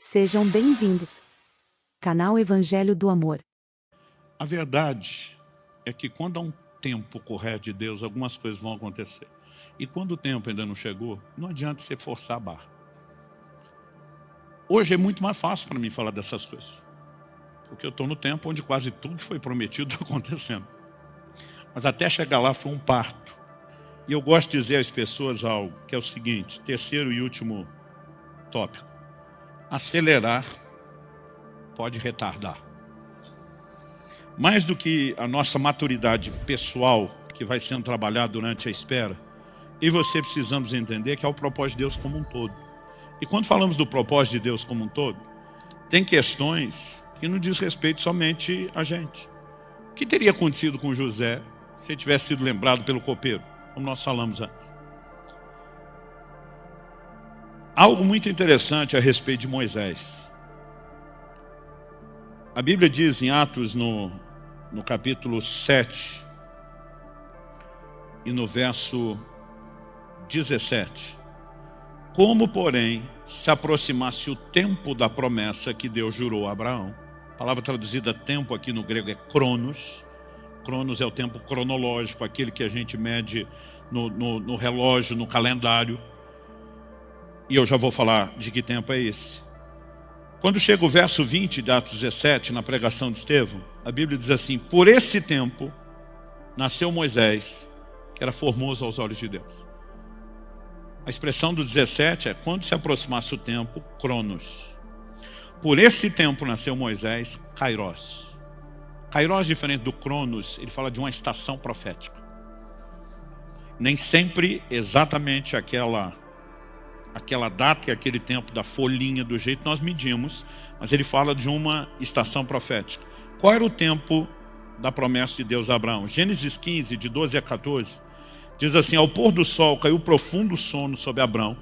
Sejam bem-vindos. Canal Evangelho do Amor. A verdade é que quando há um tempo correto de Deus, algumas coisas vão acontecer. E quando o tempo ainda não chegou, não adianta você forçar a barra. Hoje é muito mais fácil para mim falar dessas coisas. Porque eu estou no tempo onde quase tudo que foi prometido está acontecendo. Mas até chegar lá foi um parto. E eu gosto de dizer às pessoas algo, que é o seguinte, terceiro e último tópico. Acelerar pode retardar. Mais do que a nossa maturidade pessoal, que vai sendo trabalhada durante a espera, eu e você precisamos entender que é o propósito de Deus como um todo. E quando falamos do propósito de Deus como um todo, tem questões que não diz respeito somente a gente. O que teria acontecido com José se ele tivesse sido lembrado pelo copeiro, como nós falamos antes? Algo muito interessante a respeito de Moisés. A Bíblia diz em Atos, no capítulo 7, e no verso 17, como, porém, se aproximasse o tempo da promessa que Deus jurou a Abraão. A palavra traduzida tempo aqui no grego é cronos. Cronos é o tempo cronológico, aquele que a gente mede no relógio, no calendário. E eu já vou falar de que tempo é esse. Quando chega o verso 20 de Atos 17, na pregação de Estevão, a Bíblia diz assim: por esse tempo nasceu Moisés, que era formoso aos olhos de Deus. A expressão do 17 é quando se aproximasse o tempo, cronos. Por esse tempo nasceu Moisés, kairos. Kairos, diferente do cronos, ele fala de uma estação profética. Nem sempre exatamente aquela data e aquele tempo da folhinha do jeito que nós medimos, mas ele fala de uma estação profética. Qual era o tempo da promessa de Deus a Abraão? Gênesis 15, de 12 a 14, diz assim: ao pôr do sol caiu profundo sono sobre Abraão,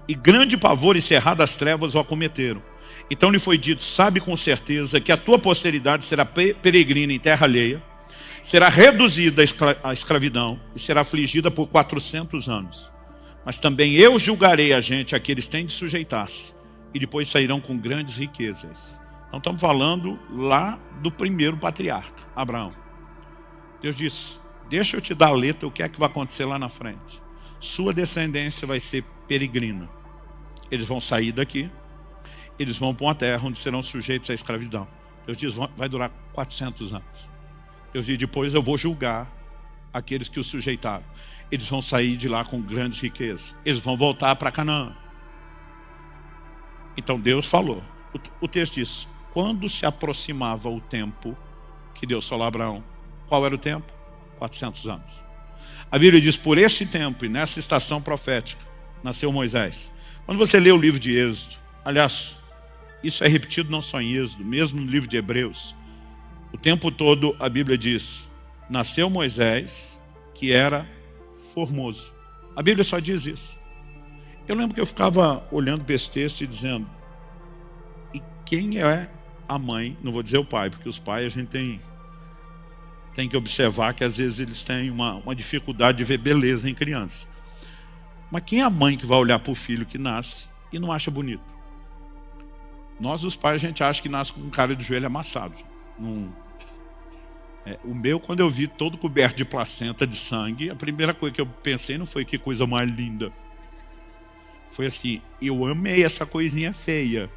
e grande pavor e cerradas trevas o acometeram. Então lhe foi dito: sabe com certeza que a tua posteridade será peregrina em terra alheia, será reduzida à escravidão e será afligida por 400 anos. Mas também eu julgarei a gente a que eles têm de sujeitar-se, e depois sairão com grandes riquezas. Então estamos falando lá do primeiro patriarca, Abraão. Deus diz: deixa eu te dar a letra, o que é que vai acontecer lá na frente. Sua descendência vai ser peregrina. Eles vão sair daqui, eles vão para uma terra onde serão sujeitos à escravidão. Deus diz: vai durar 400 anos. Deus diz: depois eu vou julgar aqueles que os sujeitaram. Eles vão sair de lá com grandes riquezas. Eles vão voltar para Canaã. Então Deus falou. O texto diz: quando se aproximava o tempo que Deus falou a Abraão. Qual era o tempo? 400 anos. A Bíblia diz: por esse tempo e nessa estação profética nasceu Moisés. Quando você lê o livro de Êxodo, aliás, isso é repetido não só em Êxodo, mesmo no livro de Hebreus, o tempo todo a Bíblia diz: nasceu Moisés, que era formoso. A Bíblia só diz isso. Eu lembro que eu ficava olhando para esse texto e dizendo: e quem é a mãe? Não vou dizer o pai, porque os pais a gente tem que observar que às vezes eles têm uma dificuldade de ver beleza em criança. Mas quem é a mãe que vai olhar para o filho que nasce e não acha bonito? Nós, os pais, a gente acha que nasce com um cara de joelho amassado. O meu, quando eu vi todo coberto de placenta, de sangue, a primeira coisa que eu pensei não foi que coisa mais linda. Foi assim: eu amei essa coisinha feia.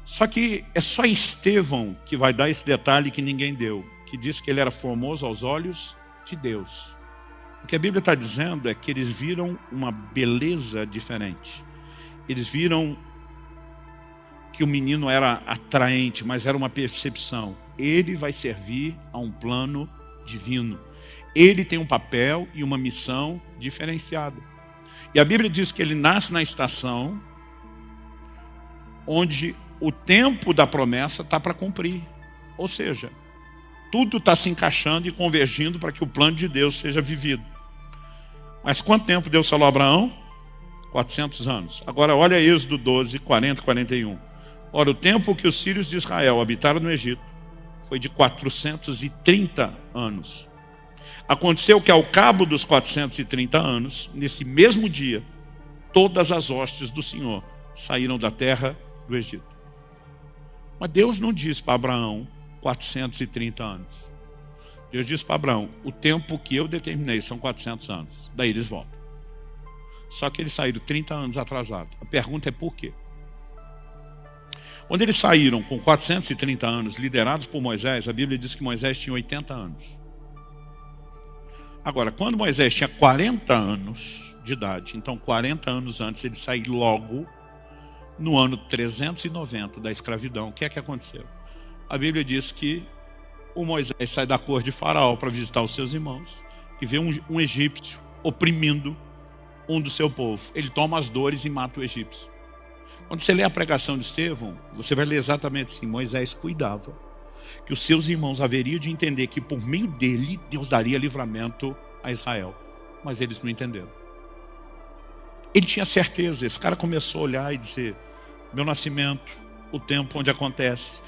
Só que é só Estevão que vai dar esse detalhe que ninguém deu, que diz que ele era formoso aos olhos de Deus. O que a Bíblia está dizendo é que eles viram uma beleza diferente. Eles viram que o menino era atraente, mas era uma percepção. Ele vai servir a um plano divino. Ele tem um papel e uma missão diferenciada. E a Bíblia diz que ele nasce na estação onde o tempo da promessa está para cumprir. Ou seja, tudo está se encaixando e convergindo para que o plano de Deus seja vivido. Mas quanto tempo Deus falou a Abraão? 400 anos. Agora olha Êxodo 12, 40 e 41. Ora, o tempo que os filhos de Israel habitaram no Egito foi de 430 anos. Aconteceu que ao cabo dos 430 anos, nesse mesmo dia, todas as hostes do Senhor saíram da terra do Egito. Mas Deus não disse para Abraão 430 anos. Deus disse para Abraão, o tempo que eu determinei são 400 anos. Daí eles voltam. Só que eles saíram 30 anos atrasados. A pergunta é por quê? Quando eles saíram com 430 anos, liderados por Moisés, a Bíblia diz que Moisés tinha 80 anos. Agora, quando Moisés tinha 40 anos de idade, então 40 anos antes, ele saiu logo no ano 390 da escravidão. O que é que aconteceu? A Bíblia diz que o Moisés sai da corte de Faraó para visitar os seus irmãos e vê um egípcio oprimindo um do seu povo. Ele toma as dores e mata o egípcio. Quando você lê a pregação de Estevão, você vai ler exatamente assim: Moisés cuidava que os seus irmãos haveriam de entender que por meio dele Deus daria livramento a Israel. Mas eles não entenderam. Ele tinha certeza. Esse cara começou a olhar e dizer: meu nascimento, o tempo onde acontece,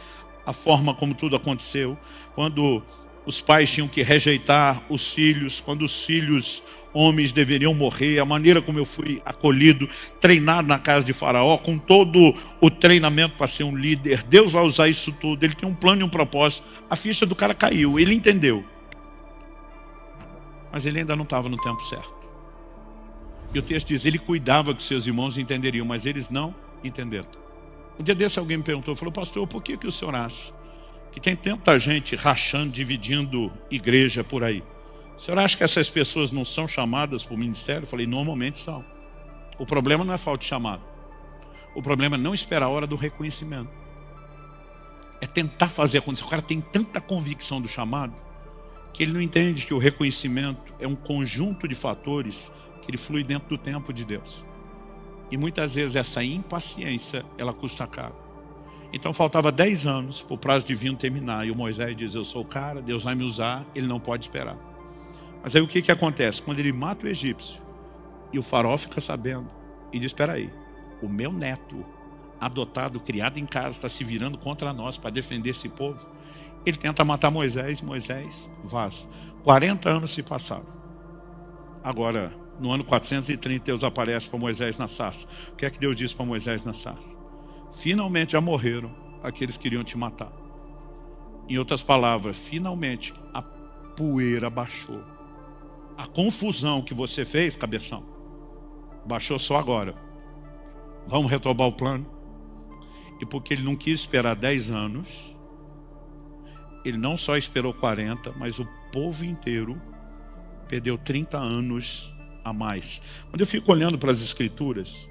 a forma como tudo aconteceu, quando os pais tinham que rejeitar os filhos, quando os filhos homens deveriam morrer, a maneira como eu fui acolhido, treinado na casa de Faraó, com todo o treinamento para ser um líder. Deus vai usar isso tudo, ele tem um plano e um propósito. A ficha do cara caiu, ele entendeu. Mas ele ainda não estava no tempo certo. E o texto diz, ele cuidava que seus irmãos entenderiam, mas eles não entenderam. Um dia desse alguém me perguntou, falou: pastor, por que o senhor acha que tem tanta gente rachando, dividindo igreja por aí? O senhor acha que essas pessoas não são chamadas para o ministério? Eu falei, normalmente são. O problema não é falta de chamado. O problema é não esperar a hora do reconhecimento. É tentar fazer acontecer. O cara tem tanta convicção do chamado que ele não entende que o reconhecimento é um conjunto de fatores que ele flui dentro do tempo de Deus. E muitas vezes essa impaciência, ela custa caro. Então faltava 10 anos para o prazo divino terminar. E o Moisés diz, eu sou o cara, Deus vai me usar, ele não pode esperar. Mas aí o que acontece? Quando ele mata o egípcio, e o faraó fica sabendo, e diz, espera aí, o meu neto, adotado, criado em casa, está se virando contra nós para defender esse povo. Ele tenta matar Moisés, e Moisés vaza. 40 anos se passaram. Agora, no ano 430, Deus aparece para Moisés na sarça. O que é que Deus disse para Moisés na sarça? Finalmente já morreram aqueles que queriam te matar. Em outras palavras, finalmente a poeira baixou. A confusão que você fez, cabeção, baixou só agora. Vamos retomar o plano. E porque ele não quis esperar 10 anos, ele não só esperou 40, mas o povo inteiro perdeu 30 anos a mais. Quando eu fico olhando para as escrituras,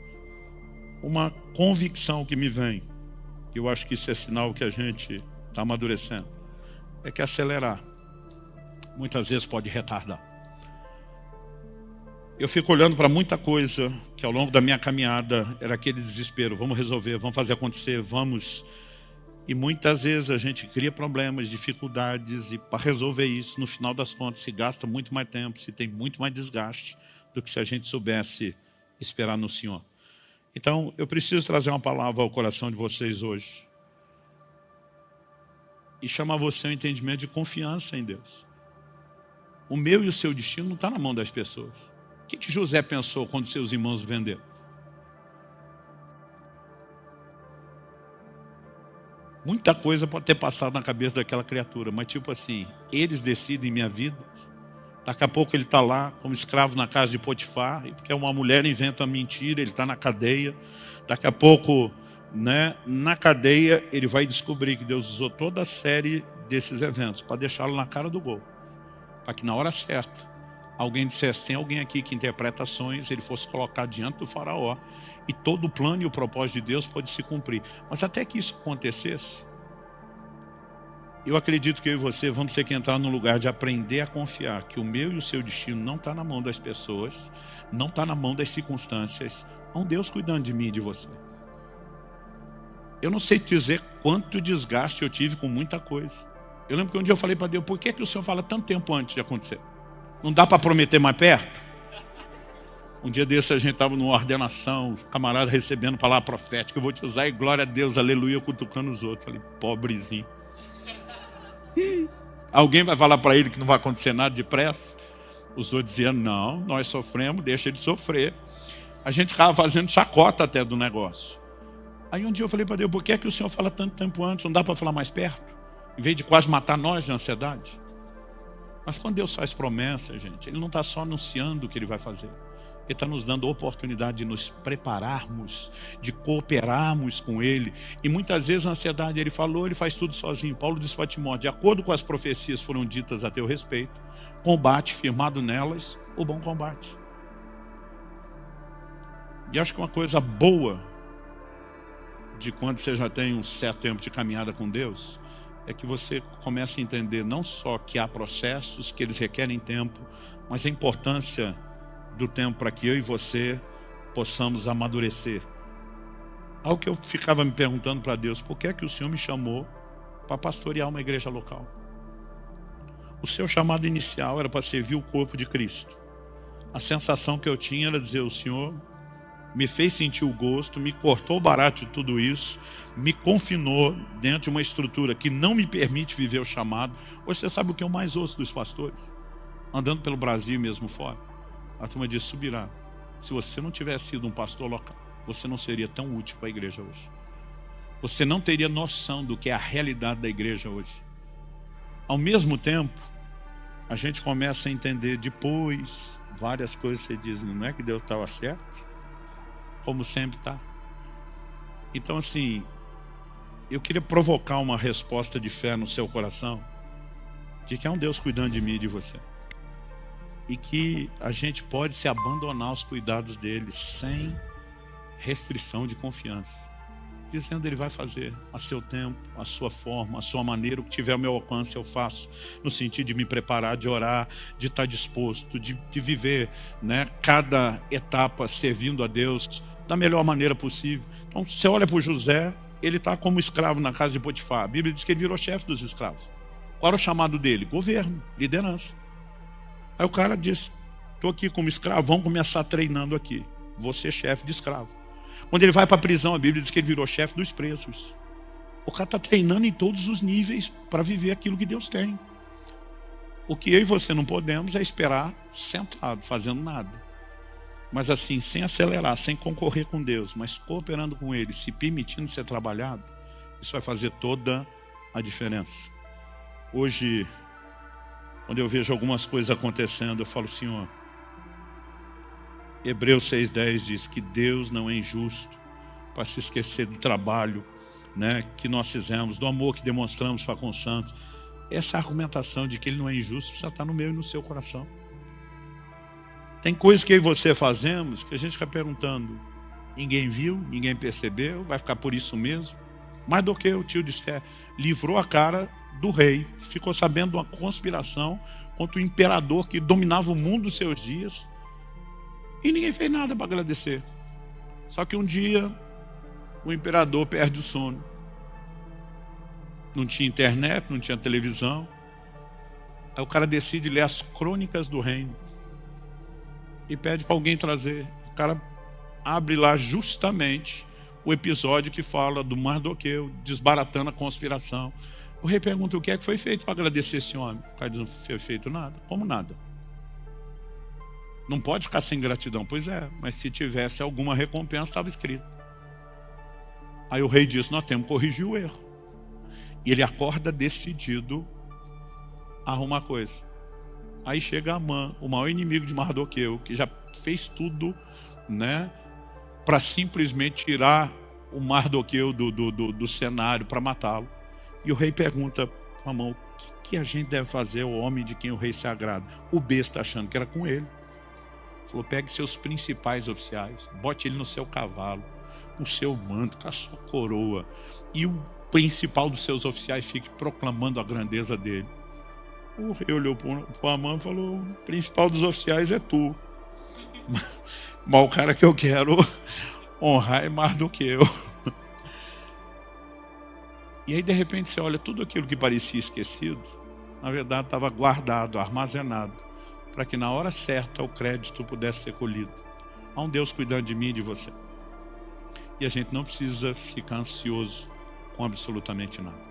uma convicção que me vem, que eu acho que isso é sinal que a gente está amadurecendo, é que acelerar muitas vezes pode retardar. Eu fico olhando para muita coisa que ao longo da minha caminhada era aquele desespero, vamos resolver, vamos fazer acontecer, vamos. E muitas vezes a gente cria problemas, dificuldades, e para resolver isso, no final das contas, se gasta muito mais tempo, se tem muito mais desgaste do que se a gente soubesse esperar no Senhor. Então, eu preciso trazer uma palavra ao coração de vocês hoje e chamar você ao entendimento de confiança em Deus. O meu e o seu destino não está na mão das pessoas. O que José pensou quando seus irmãos venderam? Muita coisa pode ter passado na cabeça daquela criatura, mas tipo assim, eles decidem minha vida. Daqui a pouco ele está lá como escravo na casa de Potifar, e porque uma mulher inventa uma mentira, ele está na cadeia. Daqui a pouco, né, na cadeia, ele vai descobrir que Deus usou toda a série desses eventos para deixá-lo na cara do gol. Para que na hora certa, alguém dissesse, tem alguém aqui que interpreta sonhos, ele fosse colocado diante do faraó, e todo o plano e o propósito de Deus pode se cumprir. Mas até que isso acontecesse, eu acredito que eu e você vamos ter que entrar num lugar de aprender a confiar que o meu e o seu destino não está na mão das pessoas, não está na mão das circunstâncias. Há um Deus cuidando de mim e de você. Eu não sei te dizer quanto desgaste eu tive com muita coisa. Eu lembro que um dia eu falei para Deus, por que o Senhor fala tanto tempo antes de acontecer? Não dá para prometer mais perto? Um dia desse a gente estava numa ordenação, camarada recebendo palavra profética, eu vou te usar e glória a Deus, aleluia, cutucando os outros. Falei, pobrezinho. Alguém vai falar para ele que não vai acontecer nada depressa? Os outros dizendo, não, nós sofremos, deixa ele sofrer. A gente ficava fazendo chacota até do negócio. Aí um dia eu falei para Deus, por que é que o Senhor fala tanto tempo antes? Não dá para falar mais perto? Em vez de quase matar nós de ansiedade. Mas quando Deus faz promessa, gente, Ele não está só anunciando o que Ele vai fazer. Ele está nos dando a oportunidade de nos prepararmos, de cooperarmos com Ele. E muitas vezes a ansiedade, Ele falou, Ele faz tudo sozinho. Paulo disse para Timóteo, de acordo com as profecias foram ditas a teu respeito, combate firmado nelas, o bom combate. E acho que uma coisa boa de quando você já tem um certo tempo de caminhada com Deus, é que você começa a entender não só que há processos, que eles requerem tempo, mas a importância do tempo para que eu e você possamos amadurecer. Algo que eu ficava me perguntando para Deus, por que é que o Senhor me chamou para pastorear uma igreja local? O seu chamado inicial era para servir o corpo de Cristo. A sensação que eu tinha era dizer, o Senhor me fez sentir o gosto, me cortou o barato de tudo isso, me confinou dentro de uma estrutura que não me permite viver o chamado. Hoje você sabe o que eu mais ouço dos pastores? Andando pelo Brasil e mesmo fora. A turma diz, Subirá, se você não tivesse sido um pastor local, você não seria tão útil para a igreja hoje. Você não teria noção do que é a realidade da igreja hoje. Ao mesmo tempo, a gente começa a entender depois, várias coisas você diz, não é que Deus estava certo? Como sempre está. Então assim, eu queria provocar uma resposta de fé no seu coração, de que há um Deus cuidando de mim e de você. E que a gente pode se abandonar aos cuidados dele sem restrição de confiança. Dizendo, ele vai fazer a seu tempo, a sua forma, a sua maneira, o que tiver ao meu alcance eu faço, no sentido de me preparar, de orar, de estar disposto, de viver, né, cada etapa servindo a Deus da melhor maneira possível. Então você olha para o José, ele está como escravo na casa de Potifar. A Bíblia diz que ele virou chefe dos escravos. Qual era o chamado dele? Governo, liderança. Aí o cara diz, estou aqui como escravo, vamos começar treinando aqui. Vou ser chefe de escravo. Quando ele vai para a prisão, a Bíblia diz que ele virou chefe dos presos. O cara está treinando em todos os níveis para viver aquilo que Deus tem. O que eu e você não podemos é esperar sentado, fazendo nada. Mas assim, sem acelerar, sem concorrer com Deus, mas cooperando com Ele, se permitindo ser trabalhado, isso vai fazer toda a diferença. Hoje, quando eu vejo algumas coisas acontecendo, eu falo, Senhor, Hebreus 6,10 diz que Deus não é injusto para se esquecer do trabalho, né, que nós fizemos, do amor que demonstramos para com os santos. Essa argumentação de que Ele não é injusto precisa estar no meu e no seu coração. Tem coisas que eu e você fazemos que a gente fica perguntando, ninguém viu, ninguém percebeu, vai ficar por isso mesmo? Mais do que o tio de Esther livrou a cara do rei, ficou sabendo de uma conspiração contra o imperador que dominava o mundo dos seus dias, e ninguém fez nada para agradecer. Só que um dia o imperador perde o sono. Não tinha internet, não tinha televisão. Aí o cara decide ler as crônicas do reino e pede para alguém trazer. O cara abre lá justamente o episódio que fala do Mardoqueu desbaratando a conspiração. O rei pergunta, o que é que foi feito para agradecer esse homem? O cara diz, não foi feito nada. Como nada? Não pode ficar sem gratidão. Pois é, mas se tivesse alguma recompensa, estava escrito. Aí o rei diz, nós temos que corrigir o erro. E ele acorda decidido a arrumar coisa. Aí chega Amã, o maior inimigo de Mardoqueu, que já fez tudo, né, para simplesmente tirar o Mardoqueu do cenário, para matá-lo. E o rei pergunta para Amã, o que a gente deve fazer ao homem de quem o rei se agrada? O besta achando que era com ele. Falou, pegue seus principais oficiais, bote ele no seu cavalo, com o seu manto, com a sua coroa, e o principal dos seus oficiais fique proclamando a grandeza dele. O rei olhou para o Amã e falou, o principal dos oficiais é tu. Mas o cara que eu quero honrar é mais do que eu. E aí de repente você olha, tudo aquilo que parecia esquecido, na verdade estava guardado, armazenado, para que na hora certa o crédito pudesse ser colhido. Há um Deus cuidando de mim e de você. E a gente não precisa ficar ansioso com absolutamente nada.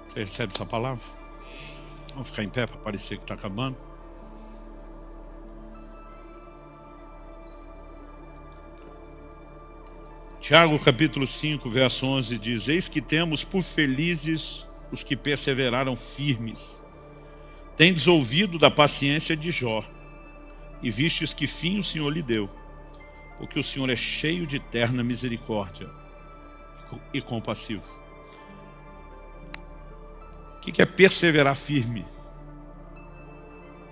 Você recebe essa palavra? Vamos ficar em pé para parecer que está acabando. Tiago capítulo 5, verso 11 diz: eis que temos por felizes os que perseveraram firmes. Tendes ouvido da paciência de Jó, e vistes que fim o Senhor lhe deu, porque o Senhor é cheio de terna misericórdia e compassivo. O que é perseverar firme?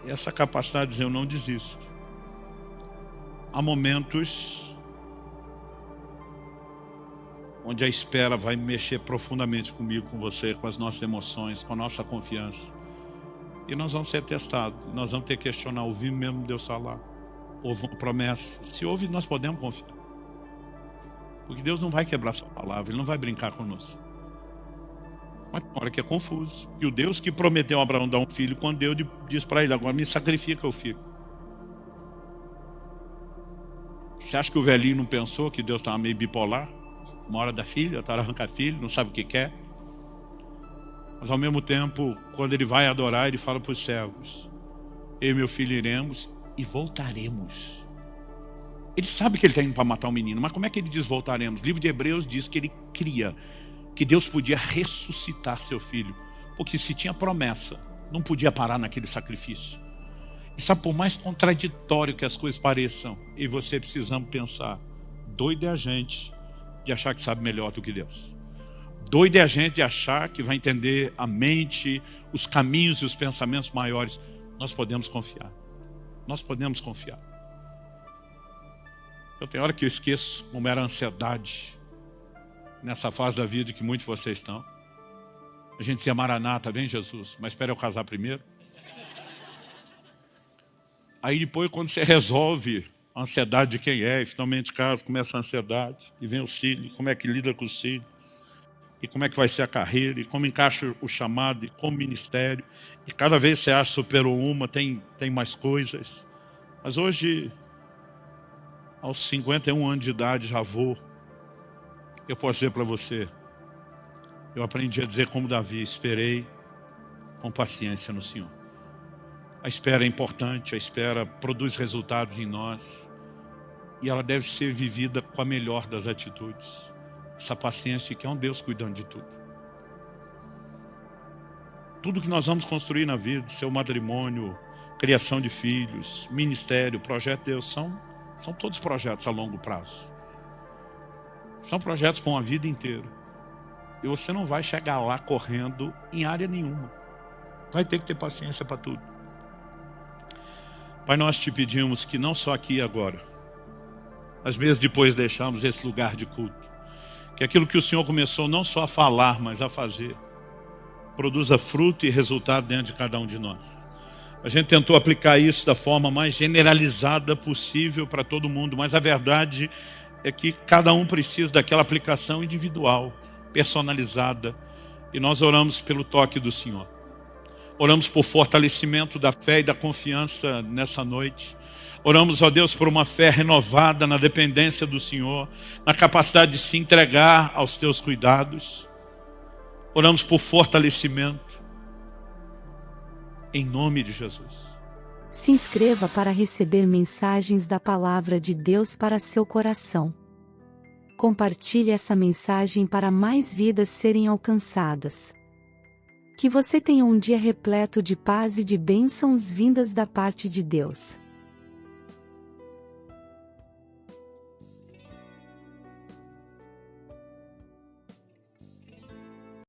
Essa capacidade de dizer eu não desisto. Há momentos onde a espera vai mexer profundamente comigo, com você, com as nossas emoções, com a nossa confiança. E nós vamos ser testados, nós vamos ter que questionar, ouvir mesmo Deus falar? Houve uma promessa. Se houve, nós podemos confiar. Porque Deus não vai quebrar sua palavra, Ele não vai brincar conosco. Mas tem hora que é confuso. E o Deus que prometeu a Abraão dar um filho, quando Deus diz para ele, agora me sacrifica o filho. Você acha que o velhinho não pensou que Deus estava meio bipolar? Uma hora da filha, outra hora arranca filho, não sabe o que quer. Mas ao mesmo tempo, quando ele vai adorar, ele fala para os servos, eu e meu filho iremos e voltaremos. Ele sabe que ele está indo para matar o menino, mas como é que ele diz voltaremos? O livro de Hebreus diz que ele cria, que Deus podia ressuscitar seu filho. Porque se tinha promessa, não podia parar naquele sacrifício. E sabe, por mais contraditório que as coisas pareçam, e você precisamos pensar, doido é a gente de achar que sabe melhor do que Deus. Doido é a gente de achar que vai entender a mente, os caminhos e os pensamentos maiores. Nós podemos confiar. Nós podemos confiar. Eu tenho hora que eu esqueço como era a ansiedade nessa fase da vida que muitos de vocês estão. A gente dizia, Maranata, vem Jesus, mas espera eu casar primeiro. Aí depois, quando você resolve a ansiedade de quem é, e finalmente casa, começa a ansiedade, e vem o filho, como é que lida com o filho, e como é que vai ser a carreira, e como encaixa o chamado, e como ministério, e cada vez você acha que superou uma, tem mais coisas. Mas hoje, aos 51 anos de idade, eu posso dizer para você, eu aprendi a dizer como Davi, esperei com paciência no Senhor. A espera é importante, a espera produz resultados em nós, e ela deve ser vivida com a melhor das atitudes. Essa paciência de que é um Deus cuidando de tudo. Tudo que nós vamos construir na vida, seu matrimônio, criação de filhos, ministério, projeto de Deus, são todos projetos a longo prazo. São projetos para uma vida inteira. E você não vai chegar lá correndo em área nenhuma. Vai ter que ter paciência para tudo. Pai, nós te pedimos que não só aqui e agora, mas mesmo depois deixarmos esse lugar de culto, que aquilo que o Senhor começou não só a falar, mas a fazer, produza fruto e resultado dentro de cada um de nós. A gente tentou aplicar isso da forma mais generalizada possível para todo mundo, mas a verdade é que cada um precisa daquela aplicação individual, personalizada, e nós oramos pelo toque do Senhor. Oramos por fortalecimento da fé e da confiança nessa noite. Oramos, ó Deus, por uma fé renovada na dependência do Senhor, na capacidade de se entregar aos teus cuidados. Oramos por fortalecimento, em nome de Jesus. Se inscreva para receber mensagens da Palavra de Deus para seu coração. Compartilhe essa mensagem para mais vidas serem alcançadas. Que você tenha um dia repleto de paz e de bênçãos vindas da parte de Deus.